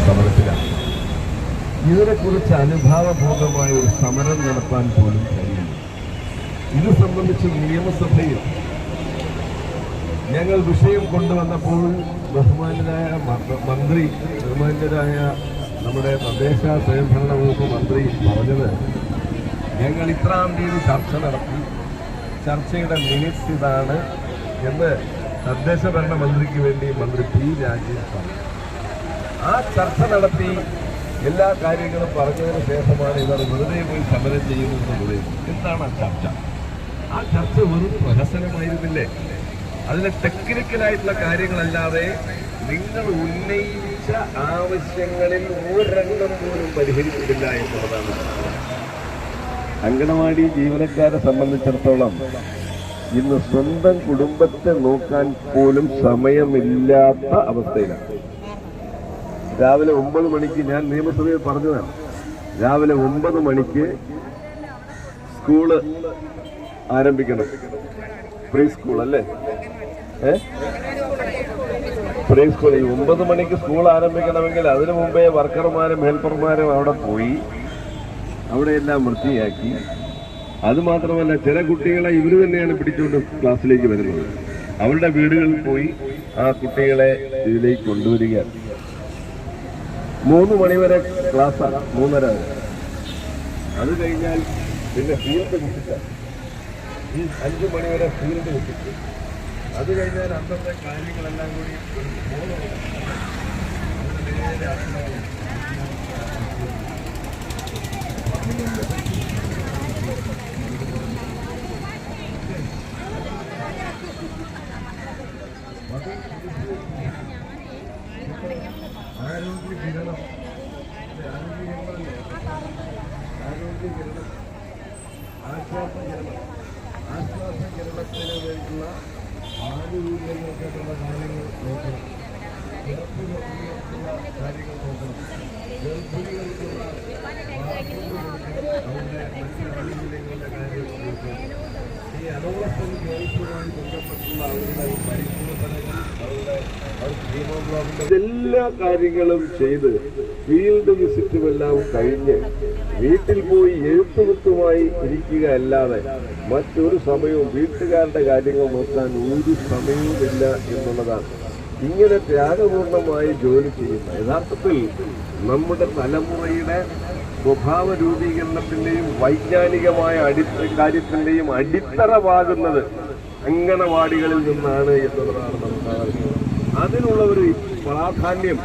സമരത്തിലാണ്. ഇതിനെക്കുറിച്ച് അനുഭാവപൂർവമായ ഒരു സമരം നടത്താൻ പോലും കഴിയുന്നു. ഇത് സംബന്ധിച്ച് നിയമസഭയിൽ ഞങ്ങൾ വിഷയം കൊണ്ടുവന്നപ്പോൾ ബഹുമാന്യരായ നമ്മുടെ തദ്ദേശ സ്വയംഭരണ വകുപ്പ് മന്ത്രി പറഞ്ഞത്, ഞങ്ങൾ ഇത്രാം തീയതി ചർച്ച നടത്തി, ചർച്ചയുടെ മിനിറ്റ്സ് ഇതാണ് എന്ന് തദ്ദേശ ഭരണ മന്ത്രിക്ക് വേണ്ടി മന്ത്രി പി രാജീവ് പറഞ്ഞു. ആ ചർച്ച നടത്തി എല്ലാ കാര്യങ്ങളും പറഞ്ഞതിന് ശേഷമാണ് ഇവർ വെറുതെ പോയി സമരം ചെയ്യുന്നതെന്ന് പറയുന്നത്. എന്താണ് ആ ചർച്ച? ആ ചർച്ച വെറും പ്രഹസനമായിരുന്നില്ലേ? അതിലെ ടെക്നിക്കലായിട്ടുള്ള കാര്യങ്ങളല്ലാതെ നിങ്ങൾ ഉന്നയിച്ച ആവശ്യങ്ങളിൽ ഒരെണ്ണം പോലും പരിഹരിച്ചിട്ടില്ല എന്നുള്ളതാണ്. അങ്കണവാടി ജീവനക്കാരെ സംബന്ധിച്ചിടത്തോളം ഇന്ന് സ്വന്തം കുടുംബത്തെ നോക്കാൻ പോലും സമയമില്ലാത്ത അവസ്ഥയിലാണ്. രാവിലെ 9 മണിക്ക് ഞാൻ നിയമസഭയിൽ പറഞ്ഞതാണ്, രാവിലെ 9 മണിക്ക് സ്കൂള് ആരംഭിക്കണം. പ്രീ സ്കൂൾ അല്ലേ? Pre school. ഈ 9 മണിക്ക് സ്കൂൾ ആരംഭിക്കണമെങ്കിൽ അതിനു മുമ്പേ വർക്കർമാരും ഹെൽപ്പർമാരും അവിടെ പോയി അവിടെയെല്ലാം വൃത്തിയാക്കി. അതുമാത്രമല്ല, ചില കുട്ടികളെ ഇവർ തന്നെയാണ് പിടിച്ചുകൊണ്ട് ക്ലാസ്സിലേക്ക് വരുന്നത്. അവരുടെ വീടുകളിൽ പോയി ആ കുട്ടികളെ ഇതിലേക്ക് കൊണ്ടുവരിക. 3 മണിവരെ ക്ലാസ്സാണ്, 3:30 വരെ. അത് കഴിഞ്ഞാൽ പിന്നെ ഫീൽഡ് വിസിറ്റ്. ഈ 5 മണിവരെ ഫീൽഡ് വിസിറ്റ്. അത് കഴിഞ്ഞാൽ അന്നത്തെ കാര്യങ്ങളെല്ലാം കൂടി ആശ്വാസ കേരളത്തിന് വേണ്ടിയുള്ള ആനുകൂല്യങ്ങൾക്കുള്ള കാര്യങ്ങൾ നോക്കണം. കാര്യങ്ങൾ നോക്കണം. ഗർഭിണികൾക്കുള്ള അവരുടെ മറ്റ് ആനുകൂല്യങ്ങളുടെ കാര്യം നോക്കണം. ഈ അഡോളസൻ ഗേൾസുമായി ബന്ധപ്പെട്ടുള്ള അവരുടെ പരിശോധനകൾ, അവരുടെ ഹീമോഗ്ലോബിന്റെ എല്ലാ കാര്യങ്ങളും ചെയ്ത് ഫീൽഡ് വിസിറ്റുമെല്ലാം കഴിഞ്ഞ് വീട്ടിൽ പോയി എഴുത്തുകുത്തുമായി ഇരിക്കുക അല്ലാതെ മറ്റൊരു സമയവും വീട്ടുകാരുടെ കാര്യങ്ങൾ നോക്കാൻ ഒരു സമയവുമില്ല എന്നുള്ളതാണ്. ഇങ്ങനെ ത്യാഗപൂർണമായി ജോലി ചെയ്യുന്ന യഥാർത്ഥത്തിൽ നമ്മുടെ തലമുറയുടെ സ്വഭാവ രൂപീകരണത്തിന്റെയും വൈജ്ഞാനികമായ കാര്യത്തിന്റെയും അടിത്തറവാകുന്നത് അംഗനവാടികളിൽ നിന്നാണ് എന്നുള്ളതാണ് നമുക്ക് അറിയുന്നത്. അതിനുള്ള ഒരു പ്രാധാന്യം